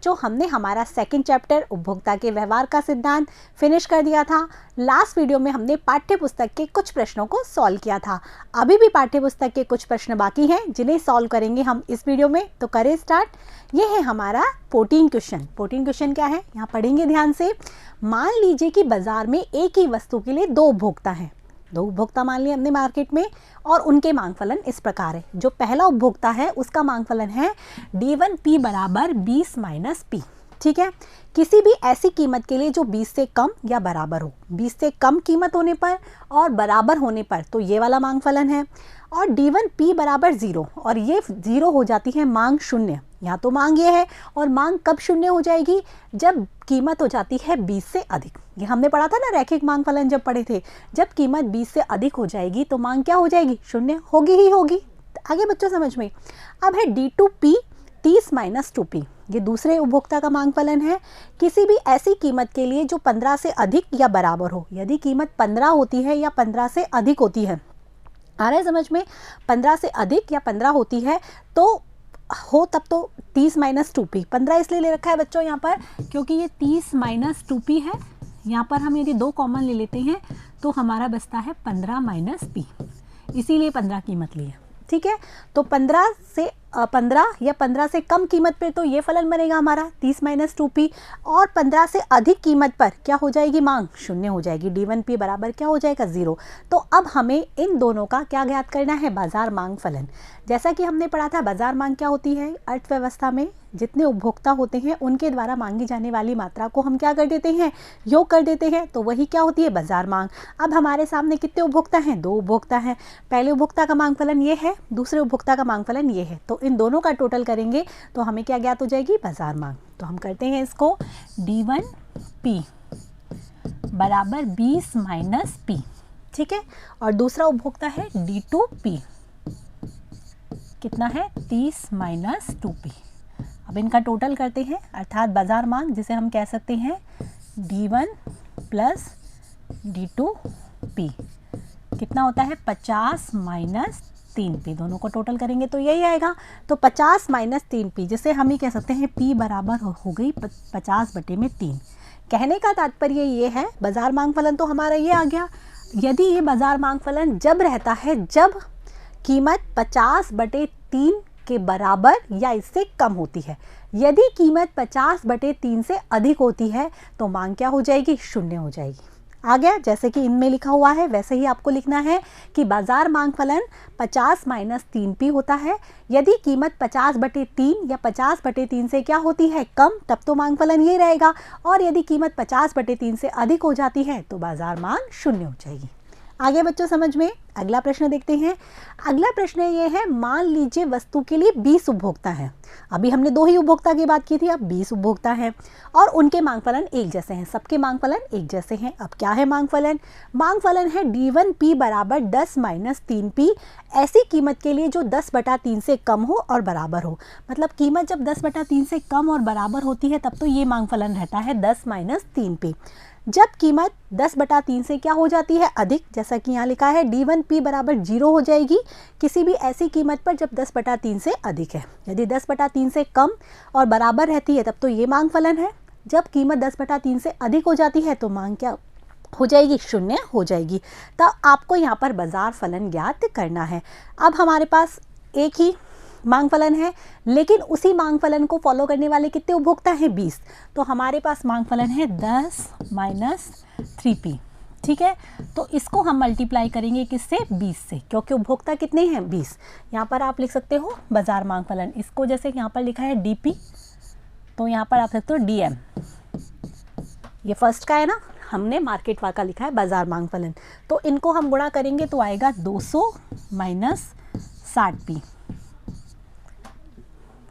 जो हमने हमारा सेकंड चैप्टर उपभोक्ता के व्यवहार का सिद्धांत फिनिश कर दिया था। लास्ट वीडियो में हमने पाठ्य पुस्तक के कुछ प्रश्नों को सॉल्व किया था। अभी भी पाठ्य पुस्तक के कुछ प्रश्न बाकी हैं जिन्हें सॉल्व करेंगे हम इस वीडियो में। तो करें स्टार्ट। ये है हमारा 14 क्वेश्चन। 14 क्वेश्चन क्या है यहाँ पढ़ेंगे ध्यान से। मान लीजिए कि बाजार में एक ही वस्तु के लिए दो उपभोक्ता हैं। दो उपभोक्ता मान लिए हमने मार्केट में और उनके मांग फलन इस प्रकार है। जो पहला उपभोक्ता है उसका मांग फलन है D1P बराबर 20 माइनस P। ठीक है, किसी भी ऐसी कीमत के लिए जो 20 से कम या बराबर हो। 20 से कम कीमत होने पर और बराबर होने पर तो ये वाला मांग फलन है। और D1P बराबर 0 और ये 0 हो जाती है मांग शून्य। यहाँ तो मांग ये है और मांग कब शून्य हो जाएगी, जब कीमत हो जाती है 20 से अधिक। ये हमने पढ़ा था ना रैखिक मांग फलन जब पढ़े थे। जब कीमत 20 से अधिक हो जाएगी तो मांग क्या हो जाएगी, शून्य होगी ही होगी। आगे बच्चों समझ में। अब है D2P 30 माइनस 2P। ये दूसरे उपभोक्ता का मांग फलन है। किसी भी ऐसी कीमत के लिए जो 15 से अधिक या बराबर हो। यदि कीमत 15 होती है या 15 से अधिक होती है, आ रहा है समझ में, 15 से अधिक या 15 होती है तो हो तब तो 30 माइनस 2P। 15 इसलिए ले रखा है बच्चों यहाँ पर क्योंकि ये 30 माइनस 2P है। यहाँ पर हम यदि दो कॉमन ले लेते हैं तो हमारा बचता है 15 माइनस P, इसीलिए 15 कीमत ली है। ठीक है, तो 15 या 15 से कम कीमत पे तो ये फलन बनेगा हमारा 30 माइनस 2P। और 15 से अधिक कीमत पर क्या हो जाएगी, मांग शून्य हो जाएगी। D1P बराबर क्या हो जाएगा, 0। तो अब हमें इन दोनों का क्या ज्ञात करना है, बाजार मांग फलन। जैसा कि हमने पढ़ा था बाजार मांग क्या होती है, अर्थव्यवस्था में जितने उपभोक्ता होते हैं उनके द्वारा मांगी जाने वाली मात्रा को हम क्या कर देते हैं, योग कर देते हैं, तो वही क्या होती है, बाजार मांग। अब हमारे सामने कितने उपभोक्ता हैं, दो उपभोक्ता हैं। पहले उपभोक्ता का मांग फलन ये है, दूसरे उपभोक्ता का मांग फलन ये है। तो इन दोनों का टोटल करेंगे तो हमें क्या ज्ञात हो जाएगी, बाजार मांग। तो हम करते हैं इसको D1P बराबर 20 माइनस P। ठीक है, और दूसरा उपभोक्ता है D2P, कितना है, 30 माइनस 2P। अब इनका टोटल करते हैं, अर्थात बाजार मांग जिसे हम कह सकते हैं D1 प्लस D2P कितना होता है, 50 माइनस 3P। दोनों को टोटल करेंगे तो यही आएगा। तो 50 माइनस 3P जिसे हम ही कह सकते हैं P बराबर हो गई 50 बटे में 3। कहने का तात्पर्य ये है, बाजार मांग फलन तो हमारा ये आ गया। यदि ये बाजार मांग फलन जब रहता है जब कीमत 50 बटे 3 के बराबर या इससे कम होती है। यदि कीमत 50 बटे 3 से अधिक होती है तो मांग क्या हो जाएगी, शून्य हो जाएगी। आ गया, जैसे कि इनमें लिखा हुआ है वैसे ही आपको लिखना है कि बाजार मांग फलन 50 माइनस 3P होता है। यदि कीमत 50 बटे 3 या 50 बटे 3 से क्या होती है, कम, तब तो मांग फलन ये रहेगा। और यदि कीमत 50 बटे 3 से अधिक हो जाती है तो बाजार मांग शून्य हो जाएगी। आगे बच्चों समझ में। अगला प्रश्न देखते हैं। अगला प्रश्न ये है, मान लीजिए वस्तु के लिए 20 उपभोक्ता हैं। अभी हमने दो ही उपभोक्ता की बात की थी, अब 20 उपभोक्ता हैं और उनके मांग फलन एक जैसे हैं। सबके मांग फलन एक जैसे हैं। अब क्या है मांग फलन, मांग फलन है D1P बराबर 10 माइनस 3P ऐसी कीमत के लिए जो 10 बटा 3 से कम हो और बराबर हो। मतलब कीमत जब 10 बटा 3 से कम और बराबर होती है तब तो ये मांग फलन रहता है 10 माइनस 3P। जब कीमत 10 बटा 3 से क्या हो जाती है, अधिक, जैसा कि यहाँ लिखा है D1P बराबर 0 हो जाएगी किसी भी ऐसी कीमत पर जब 10 बटा 3 से अधिक है। यदि 10 बटा 3 से कम और बराबर रहती है तब तो ये मांग फलन है। जब कीमत 10 बटा 3 से अधिक हो जाती है तो मांग क्या हो जाएगी, शून्य हो जाएगी। तब आपको यहाँ पर बाजार फलन ज्ञात करना है। अब हमारे पास एक ही मांग फलन है लेकिन उसी मांग फलन को फॉलो करने वाले कितने उपभोक्ता हैं, 20। तो हमारे पास मांग फलन है 10 माइनस 3P। ठीक है, तो इसको हम मल्टीप्लाई करेंगे किससे, 20 से, क्योंकि उपभोक्ता कितने हैं, 20। यहाँ पर आप लिख सकते हो बाजार मांग फलन। इसको जैसे यहाँ पर लिखा है DP तो यहाँ पर आप सकते हो DM। ये फर्स्ट का है ना, हमने मार्केट वाला लिखा है बाजार मांग फलन। तो इनको हम गुणा करेंगे तो आएगा 200 माइनस 60P।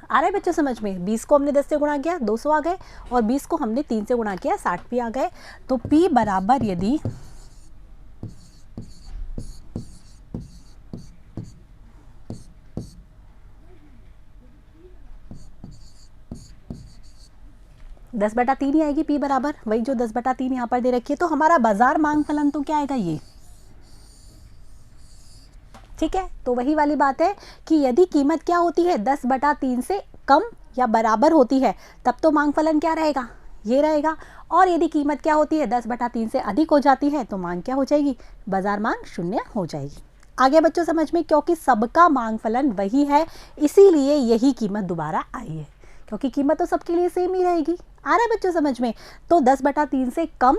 आ रहा है बच्चों समझ में। 20 को हमने 10 से गुणा किया 200 आ गए और 20 को हमने 3 से गुणा किया 60P आ गए। तो P बराबर यदि 10 बटा 3 ही आएगी P बराबर, वही जो 10 बटा 3 यहाँ पर दे रखी है। तो हमारा बाजार मांग फलन तो क्या आएगा, ये। ठीक है, तो वही वाली बात है कि यदि कीमत क्या होती है 10 बटा 3 से कम या बराबर होती है तब तो मांग फलन क्या रहेगा, ये रहेगा। और यदि कीमत क्या होती है 10/3 से अधिक हो जाती है तो मांग क्या हो जाएगी, बाजार मांग शून्य हो जाएगी। आगे बच्चों समझ में, क्योंकि सबका मांग फलन वही है इसीलिए यही कीमत दोबारा आई है, क्योंकि कीमत तो सबके लिए सेम ही रहेगी। आ रहा है बच्चों समझ में। तो 10/3 से कम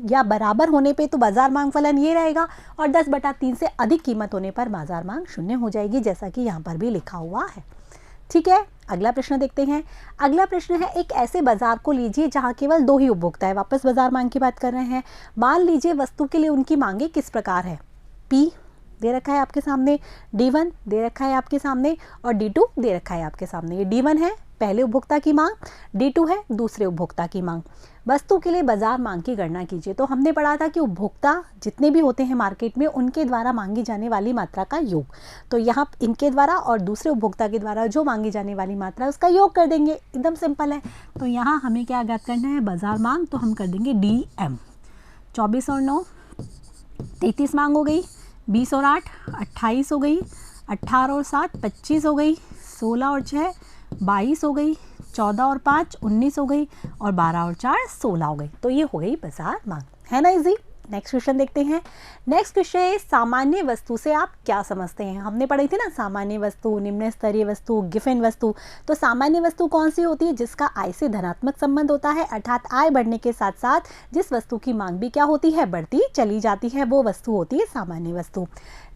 या बराबर होने पे तो बाजार मांग फलन ये रहेगा और 10/3 से अधिक कीमत होने पर बाजार मांग शून्य हो जाएगी, जैसा कि यहाँ पर भी लिखा हुआ है। ठीक है, अगला प्रश्न देखते हैं। अगला प्रश्न है, एक ऐसे बाजार को लीजिए जहाँ केवल 2 ही उपभोक्ता है। वापस बाजार मांग की बात कर रहे हैं। मान लीजिए वस्तु के लिए उनकी मांगे किस प्रकार है। P दे रखा है आपके सामने, D1 दे रखा है आपके सामने और D2 दे रखा है आपके सामने। ये D1 है पहले उपभोक्ता की मांग, D2 है दूसरे उपभोक्ता की मांग। वस्तु के लिए बाजार मांग की गणना कीजिए। तो हमने पढ़ा था कि उपभोक्ता जितने भी होते हैं मार्केट में उनके द्वारा मांगी जाने वाली मात्रा का योग। तो यहाँ इनके द्वारा और दूसरे उपभोक्ता के द्वारा जो मांगी जाने वाली मात्रा है उसका योग कर देंगे, एकदम सिंपल है। तो यहाँ हमें क्या ज्ञात करना है, बाजार मांग। तो हम कर देंगे DM। 24 और 9 33 मांग हो गई, 20 और 8 28 हो गई, 18 और 7 25 हो गई, 16 और 6 22 हो गई, 14 और 5 19 हो गई और 12 और 4 16 हो गई। तो ये हो गई बाजार मांग, है ना इजी। नेक्स्ट क्वेश्चन देखते हैं। नेक्स्ट क्वेश्चन है, सामान्य वस्तु से आप क्या समझते हैं। हमने पढ़ी थी ना सामान्य वस्तु, निम्न स्तरीय वस्तु, गिफन वस्तु। तो सामान्य वस्तु कौन सी होती है, जिसका आय से धनात्मक संबंध होता है, अर्थात आय बढ़ने के साथ साथ जिस वस्तु की मांग भी क्या होती है, बढ़ती चली जाती है, वो वस्तु होती है सामान्य वस्तु।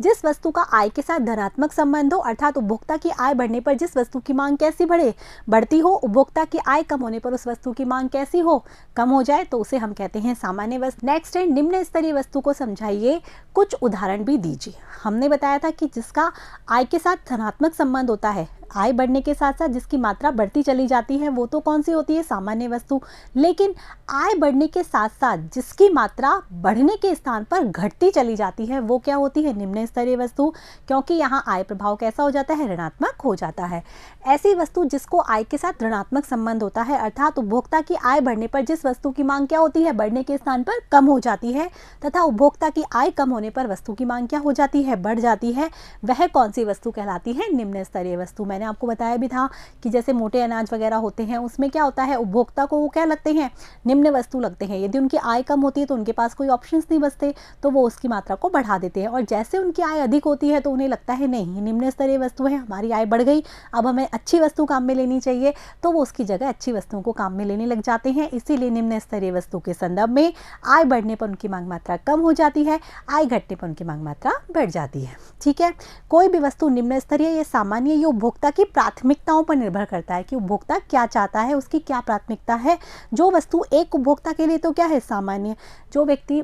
जिस वस्तु का आय के साथ धनात्मक संबंध हो, अर्थात उपभोक्ता की आय बढ़ने पर जिस वस्तु की मांग कैसी बढ़े, बढ़ती हो, उपभोक्ता की आय कम होने पर उस वस्तु की मांग कैसी हो, कम हो जाए, तो उसे हम कहते हैं सामान्य वस्तु। नेक्स्ट है, निम्न स्तरीय वस्तु को समझाइए, कुछ उदाहरण भी दीजिए। हमने बताया था कि जिसका आय के साथ धनात्मक संबंध होता है, आय बढ़ने के साथ साथ जिसकी मात्रा बढ़ती चली जाती है, वो तो कौन सी होती है, सामान्य वस्तु। लेकिन आय बढ़ने के साथ साथ जिसकी मात्रा बढ़ने के स्थान पर घटती चली जाती है, वो क्या होती है, निम्न स्तरीय वस्तु, क्योंकि यहाँ आय प्रभाव कैसा हो जाता है, ऋणात्मक हो जाता है। ऐसी वस्तु जिसको आय के साथ ऋणात्मक संबंध होता है, अर्थात उपभोक्ता की आय बढ़ने पर जिस वस्तु की मांग क्या होती है, बढ़ने के स्थान पर कम हो जाती है, तथा उपभोक्ता की आय कम होने पर वस्तु की मांग क्या हो जाती है, बढ़ जाती है, वह कौन सी वस्तु कहलाती है, निम्न स्तरीय वस्तु। मैंने आपको बताया भी था कि जैसे मोटे अनाज वगैरह होते हैं, उसमें क्या होता है, उपभोक्ता को वो क्या लगते हैं, निम्न वस्तु लगते हैं। यदि उनकी आय कम होती है तो उनके पास कोई ऑप्शंस नहीं बचते, तो वो उसकी मात्रा को बढ़ा देते हैं। और जैसे उनकी आय अधिक होती है तो उन्हें लगता है नहीं, निम्न स्तरीय वस्तु है, हमारी आय बढ़ गई, अब हमें अच्छी वस्तु काम में लेनी चाहिए, तो वो उसकी जगह अच्छी वस्तुओं को काम में लेने लग जाते हैं। इसीलिए निम्न स्तरीय वस्तु के संदर्भ में आय बढ़ने पर उनकी मांग मात्रा कम हो जाती है, आय घटने पर उनकी मांग मात्रा बढ़ जाती है। ठीक है, कोई भी वस्तु निम्न स्तरीय या सामान्य, ये उपभोक्ता की प्राथमिकताओं पर निर्भर करता है कि उपभोक्ता क्या चाहता है, उसकी क्या प्राथमिकता है। जो वस्तु एक उपभोक्ता के लिए तो क्या है, सामान्य, जो व्यक्ति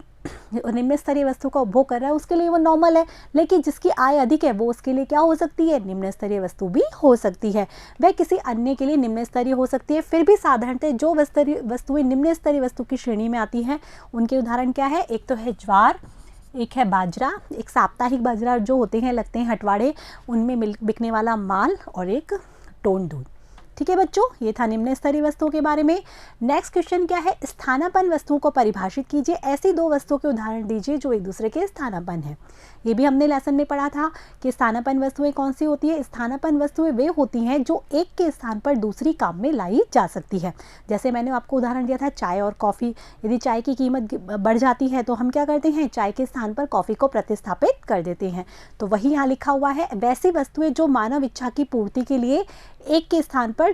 निम्न स्तरीय वस्तु का उपभोग कर रहा है उसके लिए वो नॉर्मल है, लेकिन जिसकी आय अधिक है वो उसके लिए क्या हो सकती है, निम्न स्तरीय वस्तु भी हो सकती है, वह किसी अन्य के लिए निम्न स्तरीय हो सकती है। फिर भी साधारणतः जो वस्तुएं निम्न स्तरीय वस्तु की श्रेणी में आती हैं उनके उदाहरण क्या है, एक तो है ज्वार, एक है बाजरा, एक साप्ताहिक बाजरा जो होते हैं लगते हैं हटवाड़े, उनमें बिकने वाला माल, और एक टोन दूध। ठीक है बच्चों, ये था निम्न स्तरीय वस्तुओं के बारे में। नेक्स्ट क्वेश्चन क्या है, स्थानापन्न वस्तुओं को परिभाषित कीजिए। ऐसी दो वस्तुओं के उदाहरण दीजिए जो एक दूसरे के स्थानापन्न है। ये भी हमने लेसन में पढ़ा था कि स्थानापन्न वस्तुएं कौन सी होती है। स्थानापन्न वस्तुएं वे होती हैं जो एक के स्थान पर दूसरी काम में लाई जा सकती है। जैसे मैंने आपको उदाहरण दिया था चाय और कॉफ़ी। यदि चाय की कीमत बढ़ जाती है तो हम क्या करते हैं, चाय के स्थान पर कॉफ़ी को प्रतिस्थापित कर देते हैं। तो वही यहाँ लिखा हुआ है, वैसी वस्तुएं जो मानव इच्छा की पूर्ति के लिए एक के स्थान पर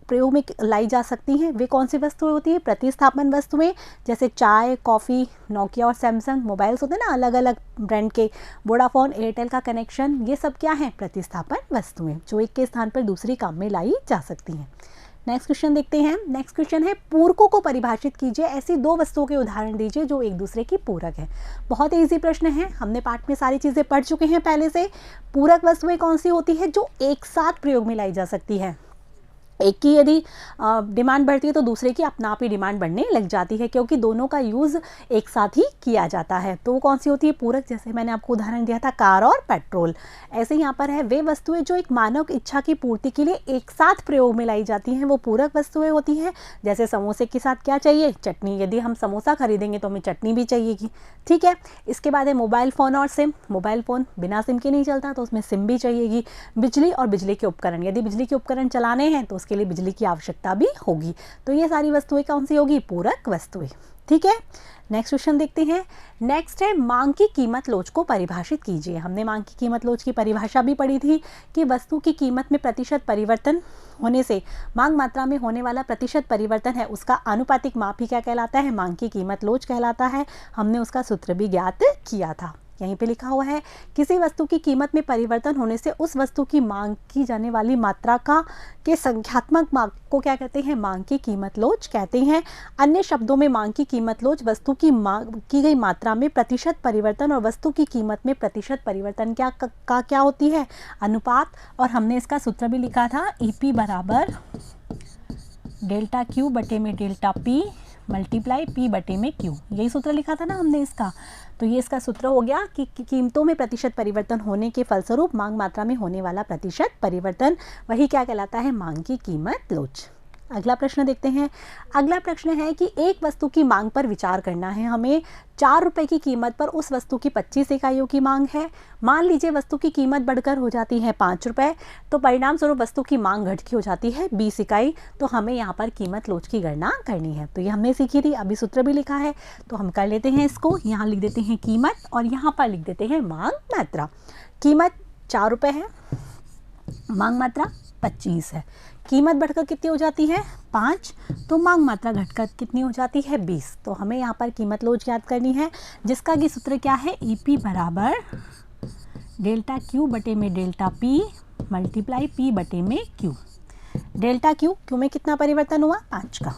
प्रयोग में लाई जा सकती हैं, वे कौन सी वस्तुएं होती हैं, प्रतिस्थापन वस्तुएं। जैसे चाय, कॉफ़ी, नोकिया और सैमसंग मोबाइल्स होते हैं ना अलग अलग ब्रांड के, वोडाफोन, एयरटेल का कनेक्शन, ये सब क्या हैं, प्रतिस्थापन वस्तुएं जो एक के स्थान पर दूसरी काम में लाई जा सकती हैं। नेक्स्ट क्वेश्चन देखते हैं। नेक्स्ट क्वेश्चन है, पूरकों को परिभाषित कीजिए। ऐसी दो वस्तुओं के उदाहरण दीजिए जो एक दूसरे की पूरक है। बहुत इजी प्रश्न है, हमने पाठ में सारी चीज़ें पढ़ चुके हैं पहले से। पूरक वस्तुएं कौन सी होती है, जो एक साथ प्रयोग में लाई जा सकती है। एक की यदि डिमांड बढ़ती है तो दूसरे की अपना आप ही डिमांड बढ़ने लग जाती है, क्योंकि दोनों का यूज़ एक साथ ही किया जाता है। तो वो कौन सी होती है, पूरक। जैसे मैंने आपको उदाहरण दिया था कार और पेट्रोल। ऐसे यहाँ पर है, वे वस्तुएं जो एक मानव इच्छा की पूर्ति के लिए एक साथ प्रयोग में लाई जाती हैं वो पूरक वस्तुएं होती हैं। जैसे समोसे के साथ क्या चाहिए, चटनी। यदि हम समोसा खरीदेंगे तो हमें चटनी भी चाहिएगी। ठीक है, इसके बाद है मोबाइल फ़ोन और सिम। मोबाइल फ़ोन बिना सिम के नहीं चलता तो उसमें सिम भी चाहिएगी। बिजली और बिजली के उपकरण, यदि बिजली के उपकरण चलाने हैं तो उसके उसके लिए बिजली की आवश्यकता भी होगी। तो ये सारी वस्तुएं कौन सी होगी? पूरक वस्तुएं। ठीक है, नेक्स्ट क्वेश्चन देखते हैं। नेक्स्ट है मांग की कीमत लोच को परिभाषित कीजिए। हमने मांग की कीमत लोच की परिभाषा भी पढ़ी थी कि वस्तु की कीमत में प्रतिशत परिवर्तन होने से मांग मात्रा में होने वाला प्रतिशत परिवर्तन है उसका आनुपातिक माप ही क्या कहलाता है? मांग की कीमत लोच कहलाता है। हमने उसका सूत्र भी ज्ञात किया था। यहीं पे लिखा हुआ है किसी वस्तु की कीमत में परिवर्तन होने से उस वस्तु की मांग की जाने वाली मात्रा के संख्यात्मक मांग को क्या कहते हैं? मांग की कीमत लोच कहते हैं। अन्य शब्दों में मांग की कीमत लोच वस्तु की मांग की गई मात्रा में प्रतिशत परिवर्तन और वस्तु की कीमत में प्रतिशत परिवर्तन क्या होती है? अनुपात। और हमने इसका सूत्र भी लिखा था, EP बराबर डेल्टा Q बटे में डेल्टा P मल्टीप्लाई P बटे में Q। यही सूत्र लिखा था ना हमने इसका। तो ये इसका सूत्र हो गया कि कीमतों में प्रतिशत परिवर्तन होने के फलस्वरूप मांग मात्रा में होने वाला प्रतिशत परिवर्तन, वही क्या कहलाता है? मांग की कीमत लोच। अगला प्रश्न देखते हैं। अगला प्रश्न है कि एक वस्तु की मांग पर विचार करना है हमें। 4 रुपए की कीमत पर उस वस्तु की 25 इकाइयों की मांग है। मान लीजिए वस्तु की कीमत बढ़कर हो जाती है 5 रुपए, तो परिणाम स्वरूप वस्तु की मांग घट की हो जाती है 20 इकाई। तो हमें यहाँ पर कीमत लोच की गणना करनी है। तो ये हमने सीखी थी, अभी सूत्र भी लिखा है, तो हम कर लेते हैं इसको। यहाँ लिख देते हैं कीमत और यहाँ पर लिख देते हैं मांग मात्रा। कीमत 4 रुपये है, मांग मात्रा 25 है। कीमत बढ़कर कितनी हो जाती है? 5। तो मांग मात्रा घटकर कितनी हो जाती है? 20। तो हमें यहाँ पर कीमत लोच ज्ञात करनी है, जिसका कि सूत्र क्या है? EP बराबर डेल्टा Q बटे में डेल्टा P मल्टीप्लाई P बटे में Q। डेल्टा Q में कितना परिवर्तन हुआ? 5 का।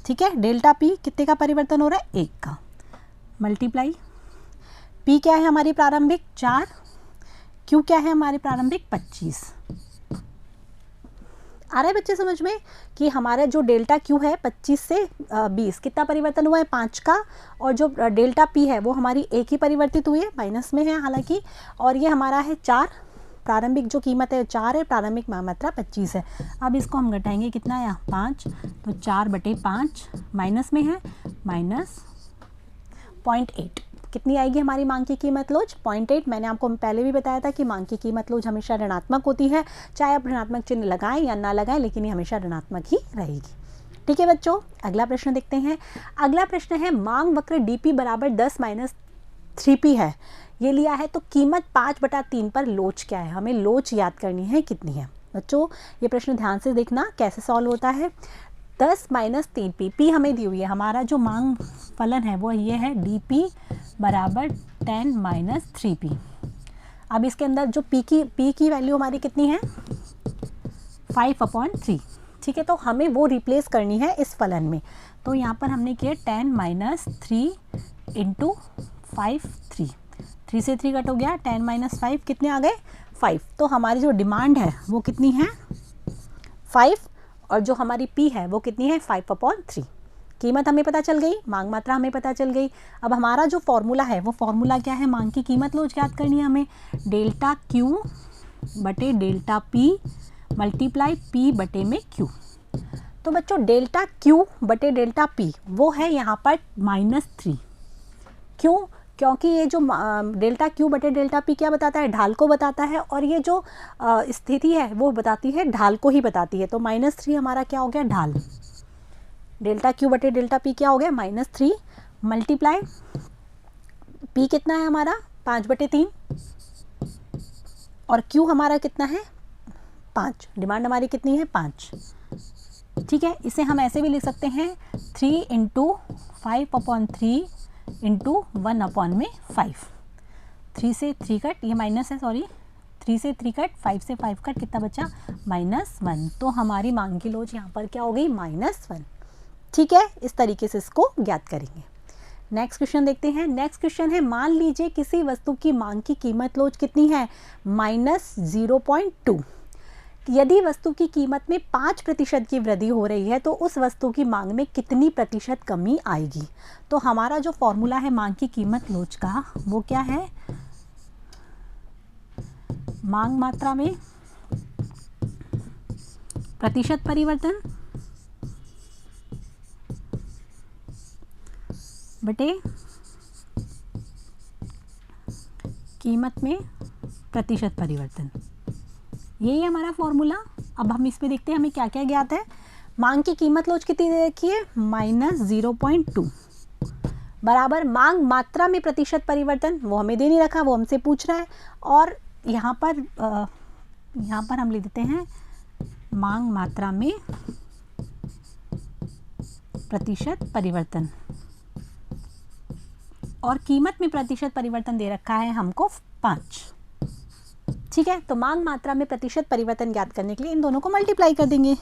ठीक है, डेल्टा P कितने का परिवर्तन हो रहा है? 1 का। मल्टीप्लाई P क्या है हमारी प्रारंभिक? 4। Q क्या है हमारे प्रारंभिक? 25। आ रहा है बच्चे समझ में कि हमारा जो डेल्टा Q है 25 से 20 कितना परिवर्तन हुआ है? 5 का। और जो डेल्टा P है वो हमारी 1 ही परिवर्तित हुई है, माइनस में है हालांकि। और ये हमारा है 4, प्रारंभिक जो कीमत है 4 है, प्रारंभिक मात्रा 25 है। अब इसको हम घटाएंगे, कितना है? 5। तो 4 बटे 5 माइनस में है, माइनस 0.8। कितनी आएगी हमारी मांग की कीमत लोच? 0.8। मैंने आपको पहले भी बताया था कि मांग की कीमत लोच हमेशा ऋणात्मक होती है, चाहे आप ऋणात्मक चिन्ह लगाएं या ना लगाएं, लेकिन ये हमेशा ऋणात्मक ही रहेगी। ठीक है बच्चों, अगला प्रश्न देखते हैं। अगला प्रश्न है मांग वक्र DP बराबर 10 माइनस 3P है, ये लिया है। तो कीमत 5/3 पर लोच क्या है? हमें लोच याद करनी है, कितनी है। बच्चों ये प्रश्न ध्यान से देखना कैसे सॉल्व होता है। 10 माइनस 3P, P हमें दी हुई है, हमारा जो मांग फलन है वो ये है DP बराबर 10 माइनस 3P। अब इसके अंदर जो P की वैल्यू हमारी कितनी है? 5/3। ठीक है, तो हमें वो रिप्लेस करनी है इस फलन में। तो यहाँ पर हमने किया 10 माइनस 3 इंटू 5 3 से 3 कट हो गया, 10 माइनस 5 कितने आ गए? 5। तो हमारी जो डिमांड है वो कितनी है? 5। और जो हमारी P है वो कितनी है? 5/3। कीमत हमें पता चल गई, मांग मात्रा हमें पता चल गई। अब हमारा जो फॉर्मूला है वो फॉर्मूला क्या है? मांग की कीमत लोच याद करनी है हमें। डेल्टा Q बटे डेल्टा P मल्टीप्लाई P बटे में Q। तो बच्चों डेल्टा Q बटे डेल्टा P वो है यहाँ पर -3। क्यों? क्योंकि ये जो डेल्टा Q बटे डेल्टा P क्या बताता है? ढाल को बताता है, और ये जो स्थिति है वो बताती है ढाल को ही बताती है। तो -3 हमारा क्या हो गया? ढाल। डेल्टा Q बटे डेल्टा P क्या हो गया? -3 मल्टीप्लाई P कितना है हमारा? 5/3 और Q हमारा कितना है? 5। डिमांड हमारी कितनी है? 5। ठीक है, इसे हम ऐसे भी लिख सकते हैं 3 इंटू 5/3 इंटू 1/5। 3 से 3 कट, ये माइनस है, सॉरी, 3 से 3 कट, 5 से 5 कट, कितना बचा? -1। तो हमारी मांग की लोच यहाँ पर क्या हो गई? -1। ठीक है, इस तरीके से इसको ज्ञात करेंगे। नेक्स्ट क्वेश्चन देखते हैं। नेक्स्ट क्वेश्चन है मान लीजिए किसी वस्तु की मांग की कीमत लोच कितनी है? -0.2। यदि वस्तु की कीमत में 5% की वृद्धि हो रही है तो उस वस्तु की मांग में कितनी प्रतिशत कमी आएगी? तो हमारा जो फॉर्मूला है मांग की कीमत लोच का वो क्या है? मांग मात्रा में प्रतिशत परिवर्तन बटे कीमत में प्रतिशत परिवर्तन, यही हमारा फॉर्मूला। अब हम इसमें देखते हैं हमें क्या क्या ज्ञात है। मांग की कीमत लोच कितनी दे रखी है, -0.2 बराबर मांग मात्रा में प्रतिशत परिवर्तन, वो हमें दे नहीं रखा, वो हमसे पूछ रहा है। और यहाँ पर हम लिख देते हैं मांग मात्रा में प्रतिशत परिवर्तन, और कीमत में प्रतिशत परिवर्तन दे रखा है हमको 5। ठीक है, तो मांग मात्रा में प्रतिशत परिवर्तन ज्ञात करने के लिए इन दोनों को मल्टीप्लाई कर देंगे,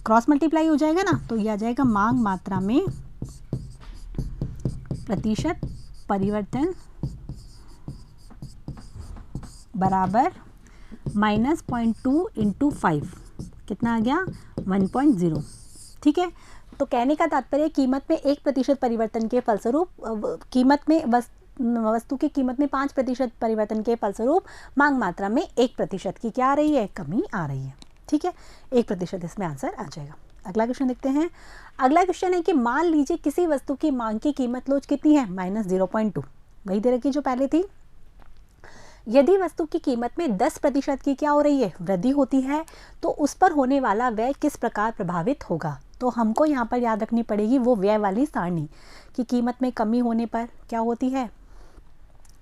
क्रॉस मल्टीप्लाई हो जाएगा ना, तो ये आ जाएगा मांग मात्रा में प्रतिशत परिवर्तन बराबर -0.2 × 5, कितना आ गया 1.0। ठीक है, तो कहने का तात्पर्य कीमत में 1% परिवर्तन के फलस्वरूप कीमत में वस्तु की कीमत में 5% परिवर्तन के फलस्वरूप मांग मात्रा में 1% की क्या आ रही है, कमी आ रही है। ठीक है, 1% इसमें आंसर आ जाएगा। अगला क्वेश्चन देखते हैं। अगला क्वेश्चन है कि मान लीजिए किसी वस्तु की मांग की कीमत लोच कितनी है, -0.2, वही दे रखी जो पहले थी। यदि वस्तु की कीमत में 10% की क्या हो रही है, वृद्धि होती है, तो उस पर होने वाला व्यय किस प्रकार प्रभावित होगा। तो हमको यहाँ पर याद रखनी पड़ेगी वो व्यय वाली सारणी कि कीमत में कमी होने पर क्या होती है,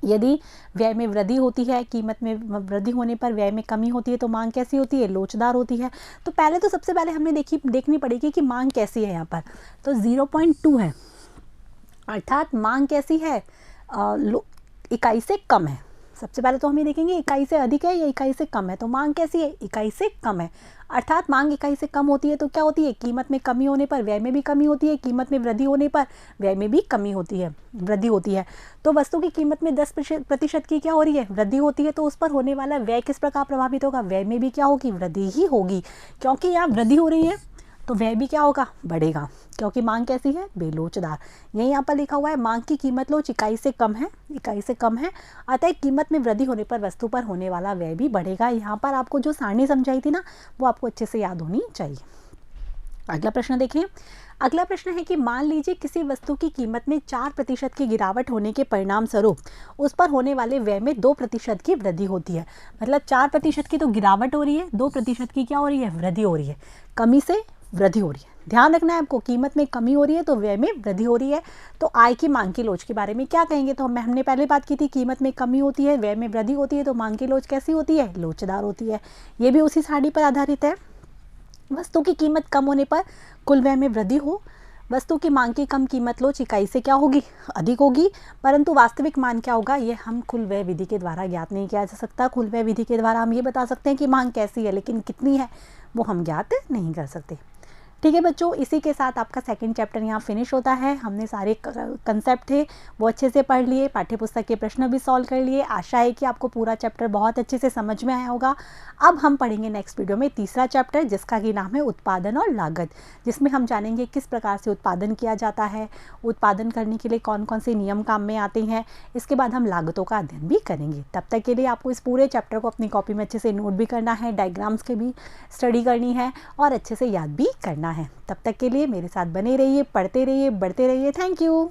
यदि व्यय में वृद्धि होती है, कीमत में वृद्धि होने पर व्यय में कमी होती है, तो मांग कैसी होती है, लोचदार होती है। तो पहले तो सबसे पहले हमें देखनी पड़ेगी कि मांग कैसी है। यहाँ पर तो 0.2 है, अर्थात मांग कैसी है, इकाई से कम है। सबसे पहले तो हम ये देखेंगे इकाई से अधिक है या इकाई से कम है। तो मांग कैसी है, इकाई से कम है, अर्थात मांग इकाई से कम होती है तो क्या होती है, कीमत में कमी होने पर व्यय में भी कमी होती है, कीमत में वृद्धि होने पर व्यय में भी कमी होती है, वृद्धि होती है। तो वस्तु की कीमत में 10% की क्या हो रही है, वृद्धि होती है, तो उस पर होने वाला व्यय किस प्रकार प्रभावित होगा, व्यय में भी क्या होगी, वृद्धि ही होगी, क्योंकि यहाँ वृद्धि हो रही है तो व्यय भी क्या होगा, बढ़ेगा, क्योंकि मांग कैसी है, बेलोचदार। यही यहाँ पर लिखा हुआ है मांग की कीमत लोच इकाई से कम है, इकाई से कम है, अतः कीमत में वृद्धि होने पर वस्तु पर होने वाला व्यय भी बढ़ेगा। यहाँ पर आपको जो सारणी समझाई थी ना, वो आपको अच्छे से याद होनी चाहिए। अगला प्रश्न देखें। अगला प्रश्न है कि मान लीजिए किसी वस्तु की कीमत में 4% की गिरावट होने के परिणाम स्वरूप उस पर होने वाले व्यय में 2% की वृद्धि होती है। मतलब 4% की तो गिरावट हो रही है, 2% की क्या हो रही है, वृद्धि हो रही है, कमी से वृद्धि हो रही है। ध्यान रखना है आपको, कीमत में कमी हो रही है तो व्यय में वृद्धि हो रही है। तो आय की मांग की लोच के बारे में क्या कहेंगे, तो हमने पहले बात की थी, कीमत में कमी होती है, व्यय में वृद्धि होती है, तो मांग की लोच कैसी होती है, लोचदार होती है। ये भी उसी सारणी पर आधारित है। वस्तु की कीमत कम होने पर कुल व्यय में वृद्धि हो, वस्तु की मांग की कम कीमत लोच इकाई से क्या होगी, अधिक होगी, परंतु वास्तविक मान क्या होगा, ये हम कुल व्यय विधि के द्वारा ज्ञात नहीं किया जा सकता। कुल व्यय विधि के द्वारा हम ये बता सकते हैं कि मांग कैसी है, लेकिन कितनी है वो हम ज्ञात नहीं कर सकते। ठीक है बच्चों, इसी के साथ आपका सेकंड चैप्टर यहाँ फिनिश होता है। हमने सारे कंसेप्ट थे वो अच्छे से पढ़ लिए, पाठ्यपुस्तक के प्रश्न भी सॉल्व कर लिए। आशा है कि आपको पूरा चैप्टर बहुत अच्छे से समझ में आया होगा। अब हम पढ़ेंगे नेक्स्ट वीडियो में तीसरा चैप्टर, जिसका कि नाम है उत्पादन और लागत, जिसमें हम जानेंगे किस प्रकार से उत्पादन किया जाता है, उत्पादन करने के लिए कौन कौन से नियम काम में आते हैं। इसके बाद हम लागतों का अध्ययन भी करेंगे। तब तक के लिए आपको इस पूरे चैप्टर को अपनी कॉपी में अच्छे से नोट भी करना है, डायग्राम्स की भी स्टडी करनी है और अच्छे से याद भी करना है। तब तक के लिए मेरे साथ बने रहिए, पढ़ते रहिए, बढ़ते रहिए। Thank you.